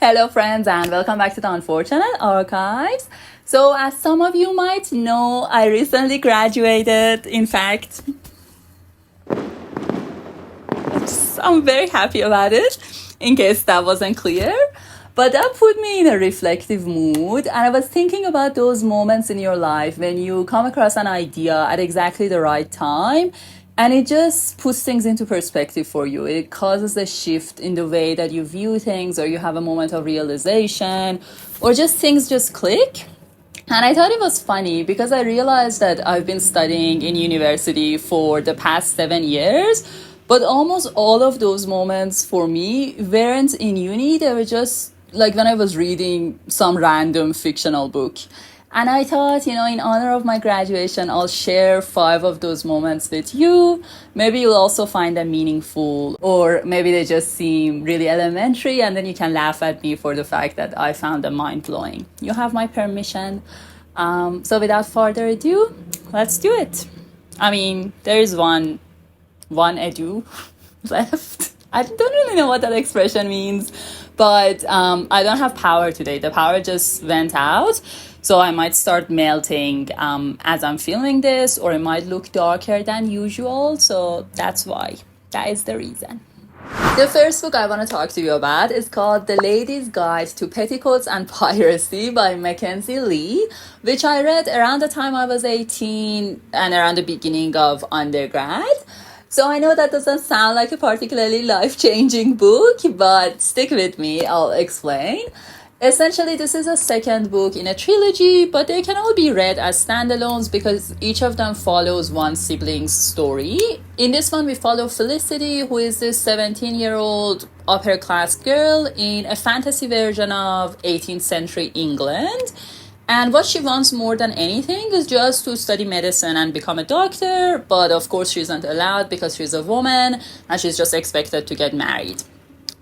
Hello friends and welcome back to the Unfortunate Archives. So as some of you might know, I recently graduated. In fact, I'm very happy about it, in case that wasn't clear. But that put me in a reflective mood, and I was thinking about those moments in your life when you come across an idea at exactly the right time, and it just puts things into perspective for you. It causes a shift in the way that you view things, or you have a moment of realization, or just things just click. And I thought it was funny because I realized that I've been studying in university for the past 7 years, but almost all of those moments for me weren't in uni. They were just like when I was reading some random fictional book. And I thought, in honor of my graduation, I'll share 5 of those moments with you. Maybe you'll also find them meaningful, or maybe they just seem really elementary, and then you can laugh at me for the fact that I found them mind-blowing. You have my permission. So without further ado, let's do it. I mean, there is one ado left. I don't really know what that expression means, but I don't have power today. The power just went out. So I might start melting as I'm filming this, or it might look darker than usual. So that's why. That is the reason. The first book I want to talk to you about is called The Lady's Guide to Petticoats and Piracy by Mackenzie Lee, which I read around the time I was 18 and around the beginning of undergrad. So I know that doesn't sound like a particularly life-changing book, but stick with me, I'll explain. Essentially, this is a second book in a trilogy, but they can all be read as standalones because each of them follows one sibling's story. In this one, we follow Felicity, who is this 17-year-old upper-class girl in a fantasy version of 18th century England. And what she wants more than anything is just to study medicine and become a doctor, but of course she isn't allowed because she's a woman and she's just expected to get married.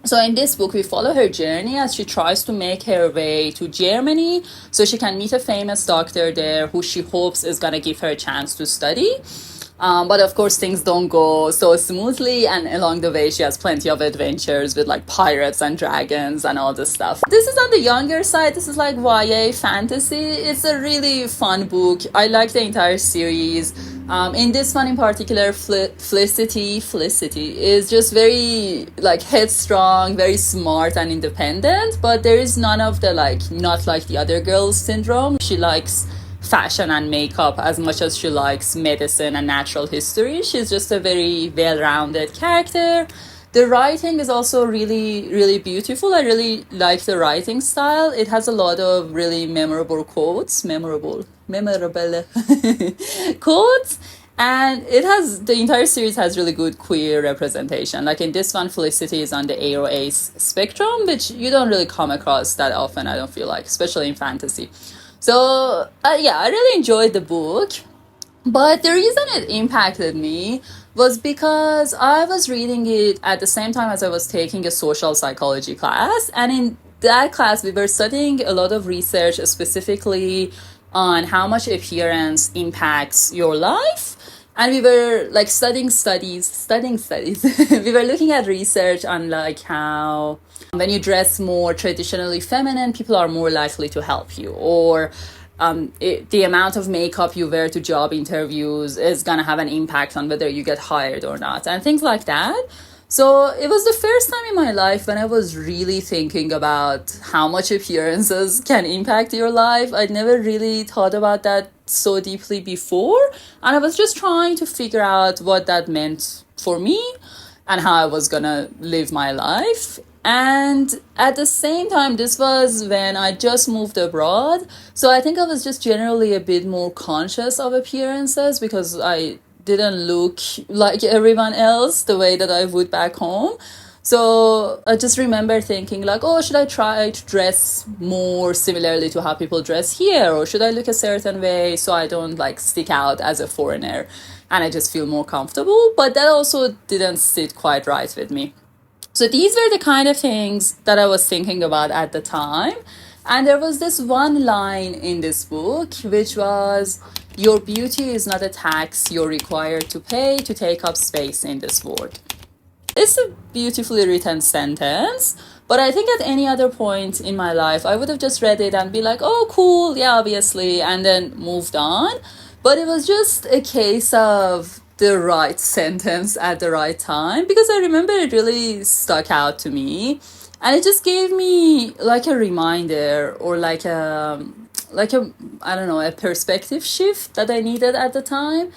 So in this book, we follow her journey as she tries to make her way to Germany so she can meet a famous doctor there who she hopes is going to give her a chance to study. But of course, things don't go so smoothly, and along the way, she has plenty of adventures with like pirates and dragons and all this stuff. This is on the younger side. This is like YA fantasy. It's a really fun book. I like the entire series. In this one in particular, Felicity is just very like headstrong, very smart and independent, but there is none of the not like the other girls syndrome. She likes fashion and makeup as much as she likes medicine and natural history. She's just a very well-rounded character. The writing is also really, really beautiful. I really like the writing style. It has a lot of really memorable quotes, memorable quotes. And the entire series has really good queer representation. Like in this one, Felicity is on the A or Ace spectrum, which you don't really come across that often, I don't feel like, especially in fantasy. So, I really enjoyed the book, but the reason it impacted me was because I was reading it at the same time as I was taking a social psychology class, and in that class, we were studying a lot of research specifically on how much appearance impacts your life. And we were like studying studies. We were looking at research on like how when you dress more traditionally feminine, people are more likely to help you, or the amount of makeup you wear to job interviews is gonna have an impact on whether you get hired or not, and things like that. So it was the first time in my life when I was really thinking about how much appearances can impact your life. I'd never really thought about that so deeply before, and I was just trying to figure out what that meant for me and how I was gonna live my life. And at the same time, this was when I just moved abroad, so I think I was just generally a bit more conscious of appearances because I didn't look like everyone else the way that I would back home. So I just remember thinking like, oh, should I try to dress more similarly to how people dress here, or should I look a certain way so I don't like stick out as a foreigner and I just feel more comfortable? But that also didn't sit quite right with me. So these were the kind of things that I was thinking about at the time. And there was this one line in this book, which was, your beauty is not a tax you're required to pay to take up space in this world. It's a beautifully written sentence, But I think at any other point in my life, I would have just read it and be like, oh, cool, yeah, obviously, and then moved on. But it was just a case of the right sentence at the right time, because I remember it really stuck out to me. And it just gave me like a reminder, or like a I don't know, a perspective shift that I needed at the time.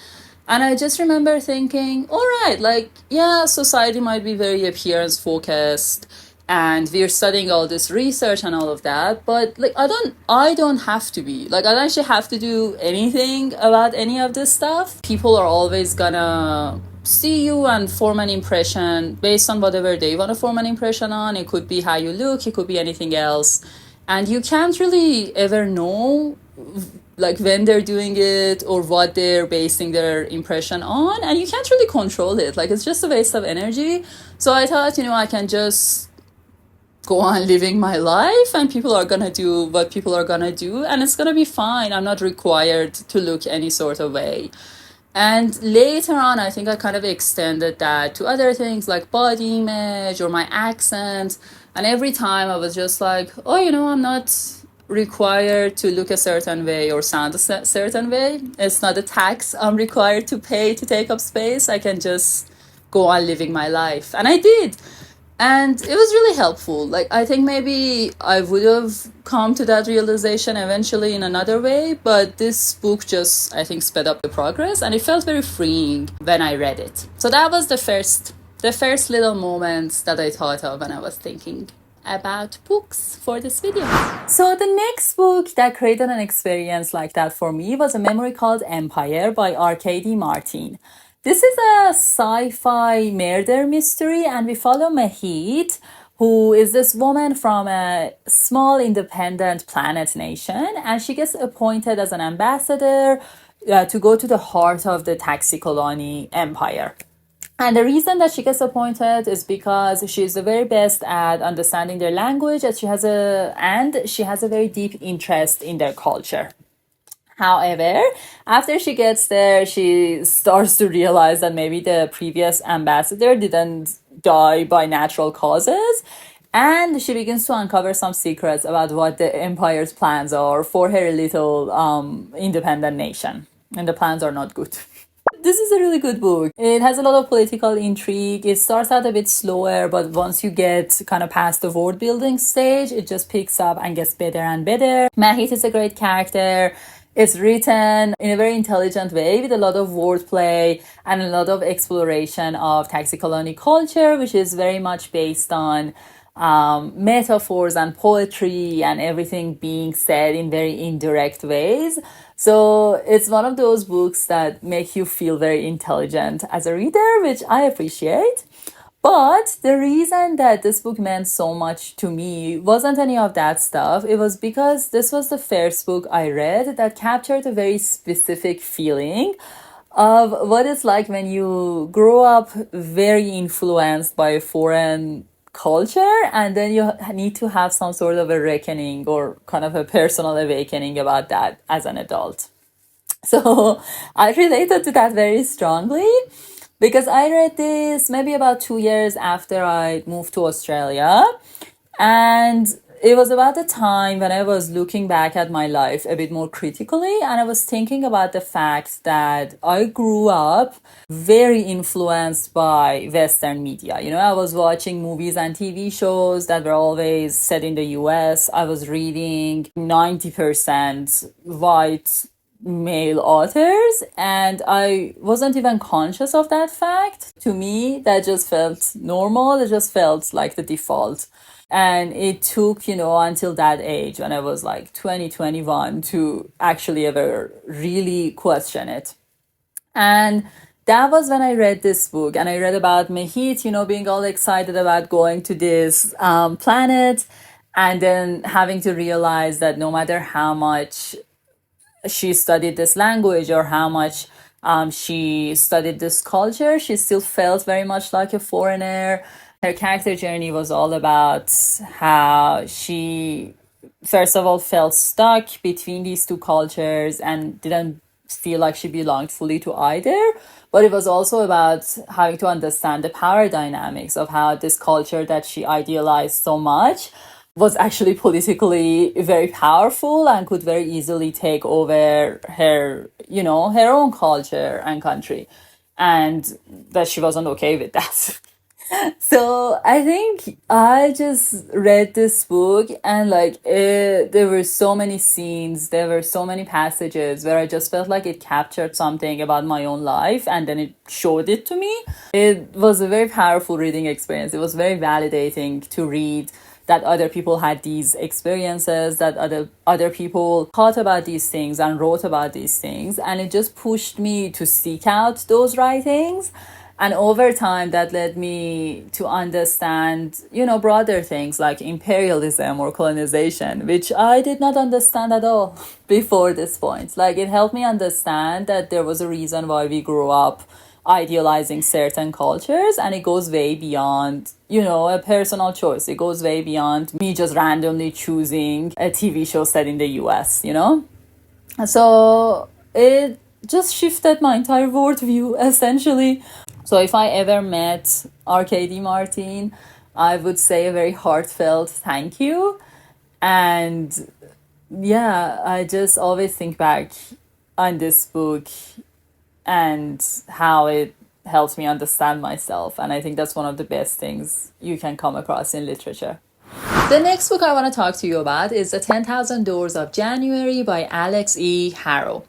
And I just remember thinking, all right, like, yeah, society might be very appearance focused, and we're studying all this research and all of that, but like I don't have to be. Like, I don't actually have to do anything about any of this stuff. People are always gonna see you and form an impression based on whatever they want to form an impression on. It could be how you look, it could be anything else. And you can't really ever know like when they're doing it or what they're basing their impression on, and you can't really control it. Like, it's just a waste of energy. So I thought, I can just go on living my life, and people are gonna do what people are gonna do, and it's gonna be fine. I'm not required to look any sort of way. And later on, I think I kind of extended that to other things like body image or my accent. And every time I was just like, oh, I'm not required to look a certain way or sound a certain way. It's not a tax I'm required to pay to take up space. I can just go on living my life. And I did. And it was really helpful. Like, I think maybe I would have come to that realization eventually in another way, but this book just, I think, sped up the progress, and it felt very freeing when I read it. So that was the first little moments that I thought of when I was thinking about books for this video. So the next book that created an experience like that for me was a memory called Empire by R.K.D. Martin. This is a sci-fi murder mystery, and we follow Mahit, who is this woman from a small independent planet nation, and she gets appointed as an ambassador to go to the heart of the Taxi Colony Empire. And the reason that she gets appointed is because she's the very best at understanding their language, and she has a very deep interest in their culture. However, after she gets there, she starts to realize that maybe the previous ambassador didn't die by natural causes, and she begins to uncover some secrets about what the empire's plans are for her little independent nation. And the plans are not good. This is a really good book. It has a lot of political intrigue. It starts out a bit slower, but once you get kind of past the world building stage, it just picks up and gets better and better. Mahit is a great character. It's written in a very intelligent way with a lot of wordplay and a lot of exploration of Taxi Colony culture, which is very much based on metaphors and poetry and everything being said in very indirect ways. So it's one of those books that make you feel very intelligent as a reader, which I appreciate. But the reason that this book meant so much to me wasn't any of that stuff. It was because this was the first book I read that captured a very specific feeling of what it's like when you grow up very influenced by a foreign culture, and then you need to have some sort of a reckoning or kind of a personal awakening about that as an adult. So I related to that very strongly, because I read this maybe about 2 years after I moved to Australia, and it was about the time when I was looking back at my life a bit more critically, and I was thinking about the fact that I grew up very influenced by Western media. I was watching movies and TV shows that were always set in the US. I was reading 90% white male authors, and I wasn't even conscious of that fact. To me, that just felt normal. It just felt like the default. And it took, until that age, when I was like 20, 21, to actually ever really question it. And that was when I read this book, and I read about Mahit, being all excited about going to this planet, and then having to realize that no matter how much she studied this language or how much she studied this culture, she still felt very much like a foreigner. Her character journey was all about how she, first of all, felt stuck between these two cultures and didn't feel like she belonged fully to either. But it was also about having to understand the power dynamics of how this culture that she idealized so much was actually politically very powerful and could very easily take over her, her own culture and country. And that she wasn't okay with that. So I think I just read this book and there were so many scenes, there were so many passages where I just felt like it captured something about my own life and then it showed it to me. It was a very powerful reading experience. It was very validating to read that other people had these experiences, that other people thought about these things and wrote about these things, and it just pushed me to seek out those writings. And over time, that led me to understand, broader things like imperialism or colonization, which I did not understand at all before this point. Like, it helped me understand that there was a reason why we grew up idealizing certain cultures, and it goes way beyond, a personal choice. It goes way beyond me just randomly choosing a TV show set in the US, So it just shifted my entire worldview, essentially. So if I ever met R.K.D. Martin, I would say a very heartfelt thank you. And yeah, I just always think back on this book and how it helps me understand myself. And I think that's one of the best things you can come across in literature. The next book I want to talk to you about is The 10,000 Doors of January by Alex E. Harrow.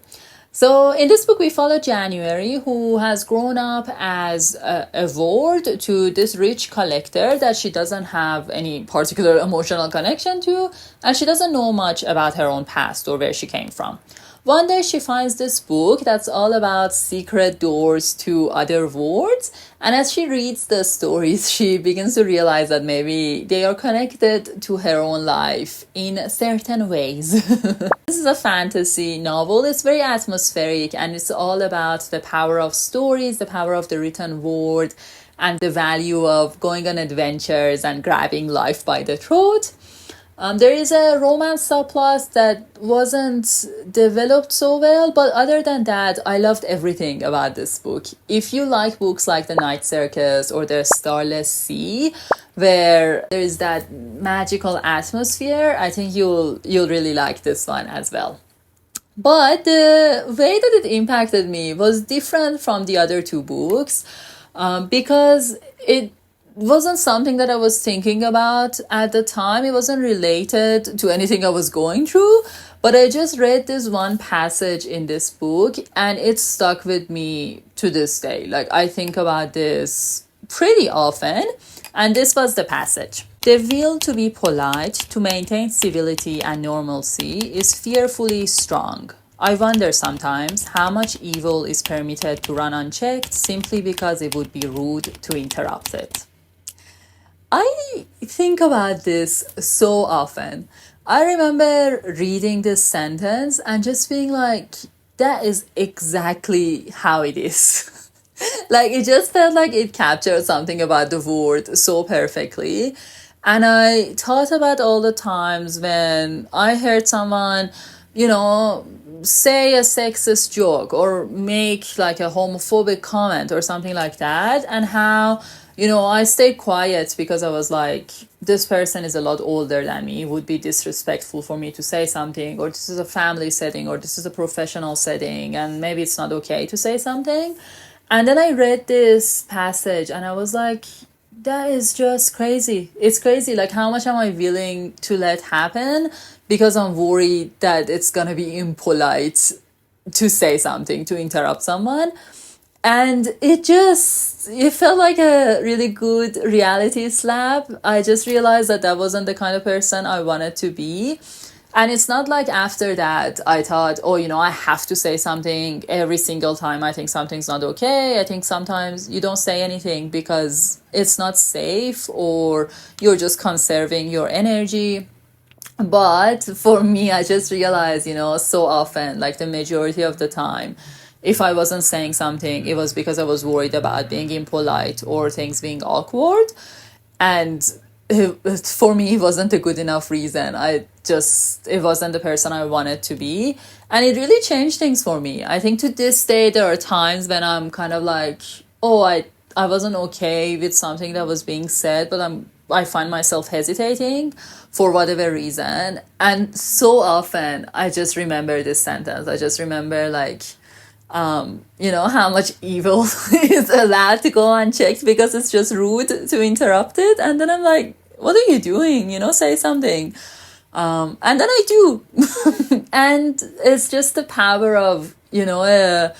So in this book, we follow January, who has grown up as a ward to this rich collector that she doesn't have any particular emotional connection to, and she doesn't know much about her own past or where she came from. One day she finds this book that's all about secret doors to other worlds, and as she reads the stories, she begins to realize that maybe they are connected to her own life in certain ways. This is a fantasy novel. It's very atmospheric, and it's all about the power of stories, the power of the written word, and the value of going on adventures and grabbing life by the throat. There is a romance subplot that wasn't developed so well, but other than that, I loved everything about this book. If you like books like The Night Circus or The Starless Sea, where there is that magical atmosphere, I think you'll really like this one as well. But the way that it impacted me was different from the other two books, because it wasn't something that I was thinking about at the time. It wasn't related to anything I was going through, but I just read this one passage in this book and it stuck with me to this day. Like, I think about this pretty often, and this was the passage. The will to be polite, to maintain civility and normalcy is fearfully strong. I wonder sometimes how much evil is permitted to run unchecked simply because it would be rude to interrupt it. I think about this so often. I remember reading this sentence and just being like, that is exactly how it is. Like, it just felt like it captured something about the word so perfectly. And I thought about all the times when I heard someone, say a sexist joke or make like a homophobic comment or something like that, and how I stayed quiet because I was like, this person is a lot older than me. It would be disrespectful for me to say something, or this is a family setting, or this is a professional setting, and maybe it's not okay to say something. And then I read this passage and I was like, that is just crazy. It's crazy. Like, how much am I willing to let happen because I'm worried that it's going to be impolite to say something, to interrupt someone. And it felt like a really good reality slap. I just realized that wasn't the kind of person I wanted to be. And it's not like after that I thought, I have to say something every single time I think something's not okay. I think sometimes you don't say anything because it's not safe, or you're just conserving your energy. But for me, I just realized, so often, like the majority of the time, if I wasn't saying something, it was because I was worried about being impolite or things being awkward. And for me, it wasn't a good enough reason. It wasn't the person I wanted to be. And it really changed things for me. I think to this day, there are times when I'm kind of like, oh, I wasn't okay with something that was being said, but I find myself hesitating for whatever reason. And so often I just remember this sentence. I just remember like, how much evil is allowed to go unchecked because it's just rude to interrupt it. And then I'm like, what are you doing? Say something. And then I do. And it's just the power of, a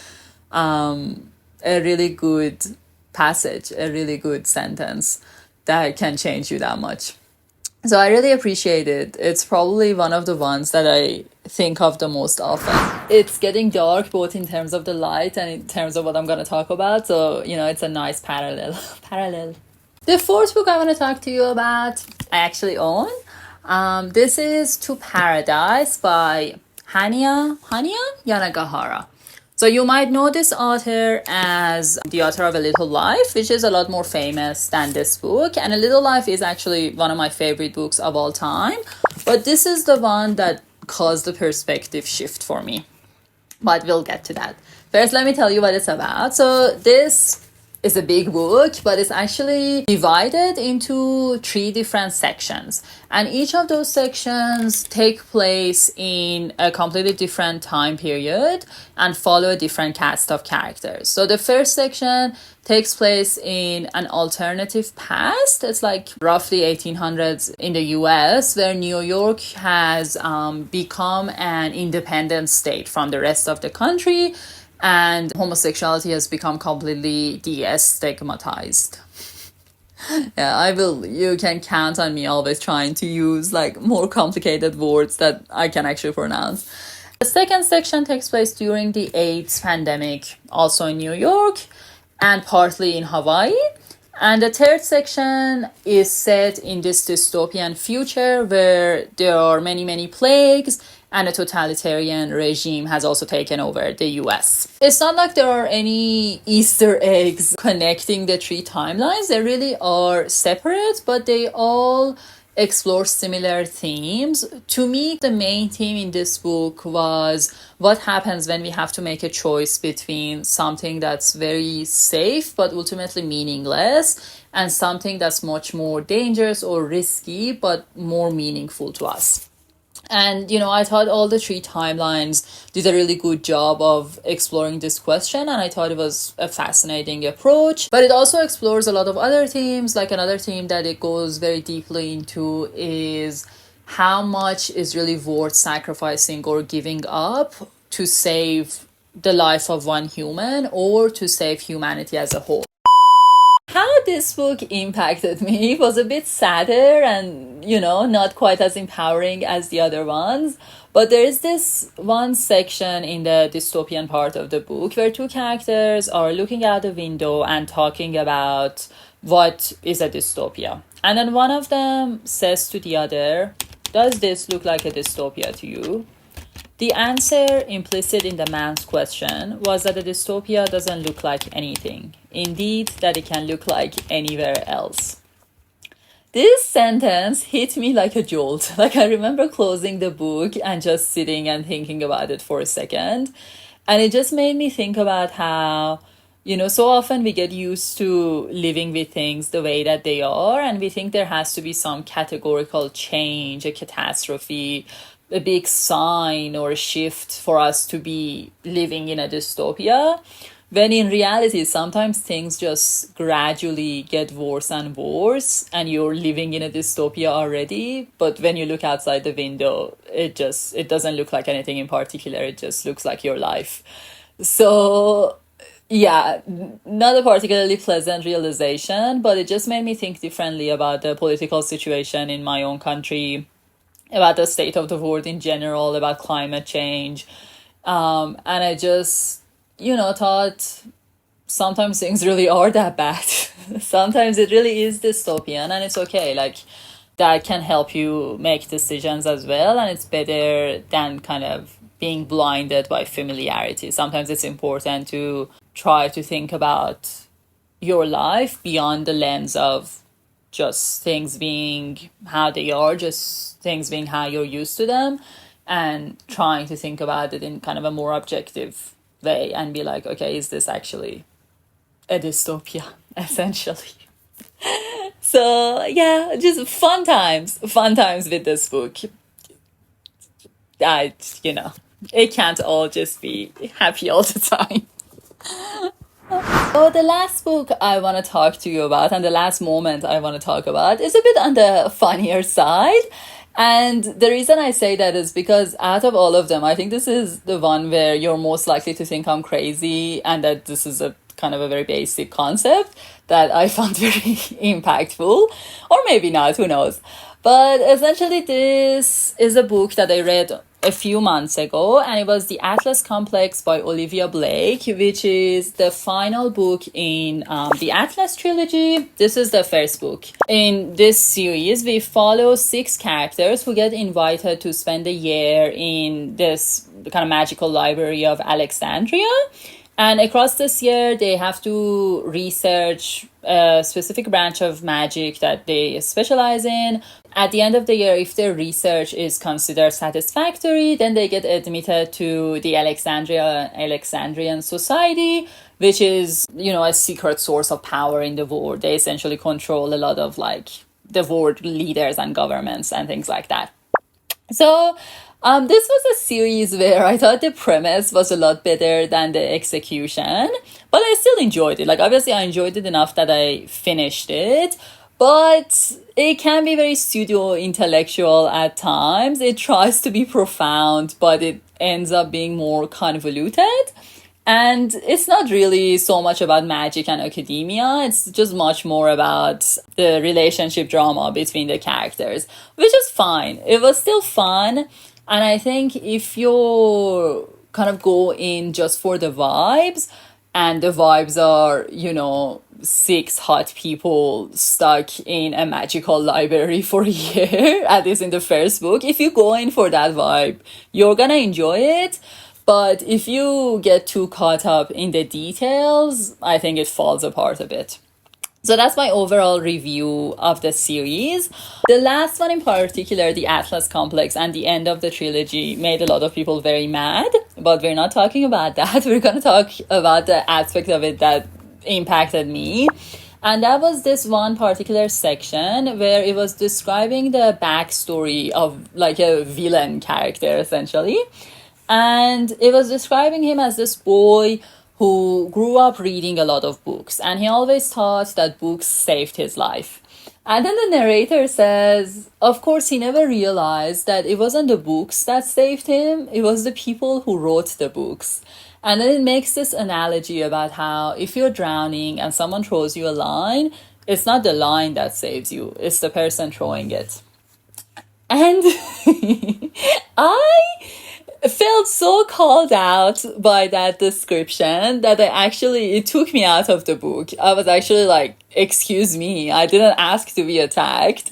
really good passage, a really good sentence that can change you that much. So I really appreciate it. It's probably one of the ones that I think of the most often. It's getting dark both in terms of the light and in terms of what I'm going to talk about. So, it's a nice parallel. The fourth book I want to talk to you about, I actually own. This is To Paradise by Hania Yanagihara. So you might know this author as the author of A Little Life, which is a lot more famous than this book. And A Little Life is actually one of my favorite books of all time. But this is the one that caused the perspective shift for me. But we'll get to that. First, let me tell you what it's about. So this is a big book, but it's actually divided into 3 different sections. And each of those sections take place in a completely different time period and follow a different cast of characters. So the first section takes place in an alternative past. It's like roughly 1800s in the US, where New York has become an independent state from the rest of the country, and homosexuality has become completely de-stigmatized. Yeah, you can count on me always trying to use like more complicated words that I can actually pronounce. The second section takes place during the AIDS pandemic, also in New York and partly in Hawaii. And the third section is set in this dystopian future where there are many, many plagues and a totalitarian regime has also taken over the US. It's not like there are any Easter eggs connecting the 3 timelines. They really are separate, but they all explore similar themes. To me, the main theme in this book was what happens when we have to make a choice between something that's very safe but ultimately meaningless and something that's much more dangerous or risky but more meaningful to us. And, I thought all the 3 timelines did a really good job of exploring this question, and I thought it was a fascinating approach. But it also explores a lot of other themes. Like another theme that it goes very deeply into is how much is really worth sacrificing or giving up to save the life of one human or to save humanity as a whole. How this book impacted me was a bit sadder and, not quite as empowering as the other ones. But there is this one section in the dystopian part of the book where 2 characters are looking out the window and talking about what is a dystopia. And then one of them says to the other, "Does this look like a dystopia to you?" The answer implicit in the man's question was that a dystopia doesn't look like anything. Indeed, that it can look like anywhere else. This sentence hit me like a jolt. Like I remember closing the book and just sitting and thinking about it for a second. And it just made me think about how, so often we get used to living with things the way that they are. And we think there has to be some categorical change, a catastrophe, a big sign or a shift for us to be living in a dystopia, when in reality sometimes things just gradually get worse and worse and you're living in a dystopia already. But when you look outside the window, it doesn't look like anything in particular. It just looks like your life. So yeah, not a particularly pleasant realization, but it just made me think differently about the political situation in my own country, about the state of the world in general, about climate change. And I just, thought sometimes things really are that bad. Sometimes it really is dystopian and it's okay. Like that can help you make decisions as well. And it's better than kind of being blinded by familiarity. Sometimes it's important to try to think about your life beyond the lens of just things being how they are, just things being how you're used to them, and trying to think about it in kind of a more objective way and be like, okay, is this actually a dystopia, essentially? So yeah, just fun times with this book. It can't all just be happy all the time. So the last book I want to talk to you about, and the last moment I want to talk about, is a bit on the funnier side. And the reason I say that is because out of all of them, I think this is the one where you're most likely to think I'm crazy and that this is a kind of a very basic concept that I found very impactful. Or maybe not, who knows. But essentially, this is a book that I read a few months ago, and it was The Atlas Complex by Olivia Blake, which is the final book in the Atlas trilogy. This is the first book. In this series, we follow 6 characters who get invited to spend a year in this kind of magical library of Alexandria. And across this year, they have to research a specific branch of magic that they specialize in. At the end of the year, if their research is considered satisfactory, then they get admitted to the Alexandrian Society, which is, a secret source of power in the world. They essentially control a lot of the world leaders and governments and things like that. So this was a series where I thought the premise was a lot better than the execution, but I still enjoyed it. Obviously, I enjoyed it enough that I finished it, but it can be very pseudo-intellectual at times. It tries to be profound, but it ends up being more convoluted. And it's not really so much about magic and academia. It's just much more about the relationship drama between the characters, which is fine. It was still fun. And I think if you kind of go in just for the vibes, and the vibes are, 6 hot people stuck in a magical library for a year, at least in the first book. If you go in for that vibe, you're gonna enjoy it. But if you get too caught up in the details, I think it falls apart a bit. So that's my overall review of the series. The last one in particular, the Atlas Complex and the end of the trilogy, made a lot of people very mad, but we're not talking about that. We're going to talk about the aspect of it that impacted me. And that was this one particular section where it was describing the backstory of a villain character, essentially. And it was describing him as this boy who grew up reading a lot of books, and he always thought that books saved his life. And then the narrator says, of course, he never realized that it wasn't the books that saved him, it was the people who wrote the books. And then it makes this analogy about how if you're drowning and someone throws you a line, it's not the line that saves you, it's the person throwing it. And I felt so called out by that description that it took me out of the book. I was actually like, excuse me, I didn't ask to be attacked.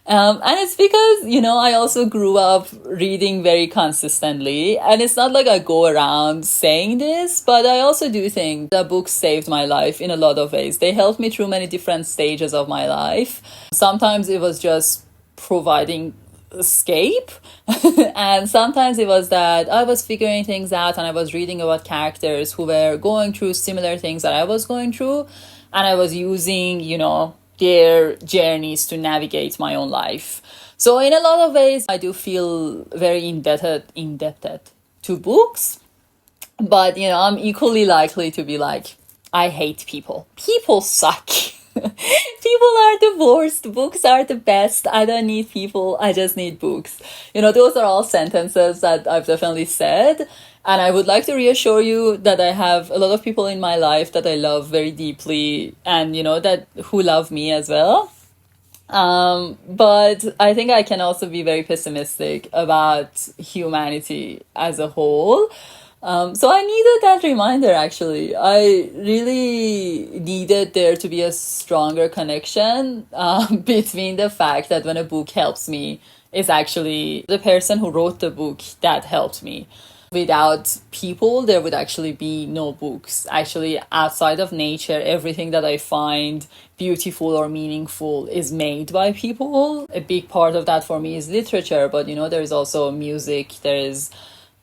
And it's because, I also grew up reading very consistently. And it's not like I go around saying this, but I also do think that books saved my life in a lot of ways. They helped me through many different stages of my life. Sometimes it was just providing escape and sometimes it was that I was figuring things out and I was reading about characters who were going through similar things that I was going through, and I was using their journeys to navigate my own life. So in a lot of ways I do feel very indebted to books, but I'm equally likely to be like, I hate people suck. People are the worst. Books are the best. I don't need people. I just need books. Those are all sentences that I've definitely said. And I would like to reassure you that I have a lot of people in my life that I love very deeply and, that who love me as well. But I think I can also be very pessimistic about humanity as a whole. So I needed that reminder, actually. I really needed there to be a stronger connection between the fact that when a book helps me, it's actually the person who wrote the book that helped me. Without people, there would actually be no books. Actually, outside of nature, everything that I find beautiful or meaningful is made by people. A big part of that for me is literature, but you know, there's also music, there is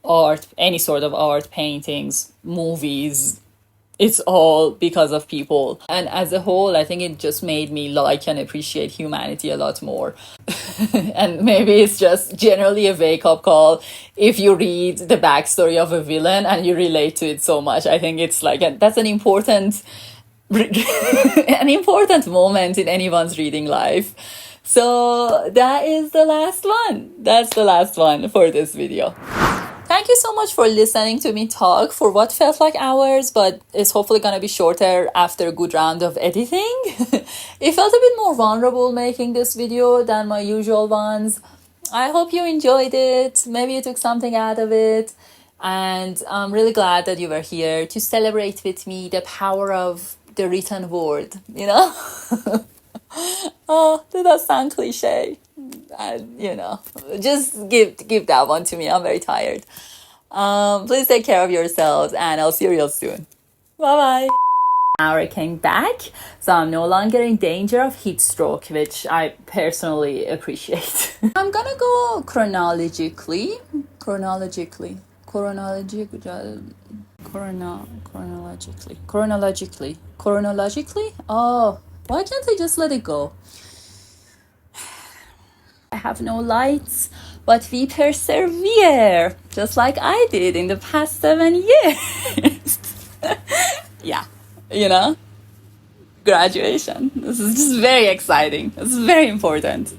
art, any sort of art, paintings, movies. It's all because of people. And as a whole, I think it just made me like and appreciate humanity a lot more. And maybe it's just generally a wake-up call if you read the backstory of a villain and you relate to it so much. I think it's like that's an important an important moment in anyone's reading life. So that is the last one. That's the last one for this video. Thank you so much for listening to me talk for what felt like hours, but it's hopefully going to be shorter after a good round of editing. It felt a bit more vulnerable making this video than my usual ones. I hope you enjoyed it. Maybe you took something out of it. And I'm really glad that you were here to celebrate with me the power of the written word, you know? Oh, that does sound cliche. You know, just give that one to me. I'm very tired. Please take care of yourselves, and I'll see you real soon. Bye bye. Now I came back, so I'm no longer in danger of heat stroke, which I personally appreciate. I'm gonna go chronologically. Chronologically. Oh, why can't I just let it go? I have no lights, but we persevere, just like I did in the past 7 years. Yeah, you know, graduation. This is just very exciting. This is very important.